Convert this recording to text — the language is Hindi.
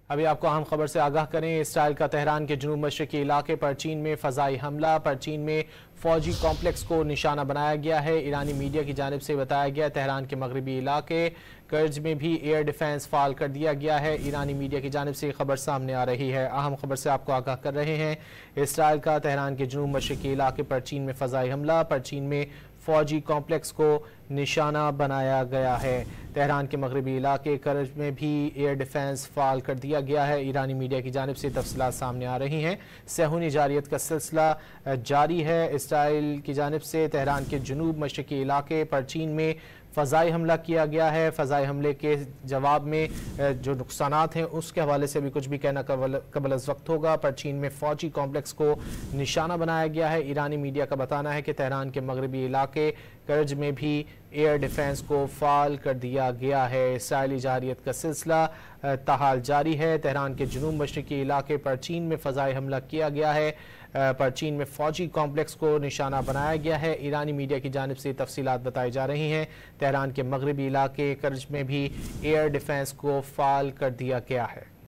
अभी आपको अहम खबर से आगाह करें। इसराइल का तेहरान के जुनूब मशरकी इलाके पर चीन में फ़ज़ाई हमला पर चीन में फ़ौजी कॉम्प्लेक्स को निशाना बनाया गया है। ईरानी मीडिया की जानिब से बताया गया तेहरान के मगरबी इलाके कर्ज में भी एयर डिफेंस फाल कर दिया गया है। ईरानी मीडिया की जानिब से खबर सामने आ रही है। अहम खबर से आपको आगाह कर रहे हैं। इसराइल का तेहरान के जुनूब मशरकी इलाके पर चीन में फ़ज़ाई हमला पर चीन में फ़ौजी कॉम्प्लेक्स को निशाना बनाया गया है। तेहरान के मगरबी इलाके करज में भी एयर डिफेंस फाल कर दिया गया है। ईरानी मीडिया की जानिब से तफसीलात सामने आ रही हैं। सेहूनी जारियत का सिलसिला जारी है। इसराइल की जानिब से तेहरान के जुनूब मशरकी इलाके पर चीन में फ़ज़ाई हमला किया गया है। फ़ज़ाई हमले के जवाब में जो नुकसानात हैं उसके हवाले से भी कुछ भी कहना कबल अज़ वक्त होगा। पर चीन में फ़ौजी कॉम्प्लेक्स को निशाना बनाया गया है। ईरानी मीडिया का बताना है कि तेहरान के मगरबी इलाके कर्ज में भी एयर डिफेंस को फाल कर दिया गया है। इसराइली जारियत का सिलसिला ताहाल जारी है। तेहरान के जुनूब मशरकी इलाके पर चीन में फ़ज़ाई हमला किया गया है। पर चीन में फ़ौजी कॉम्प्लेक्स को निशाना बनाया गया है। ईरानी मीडिया की जानिब से तफसीलात बताई जा रही हैं। तेहरान के मगरबी इलाके कर्ज में भी एयर डिफेंस को फाल कर दिया गया है।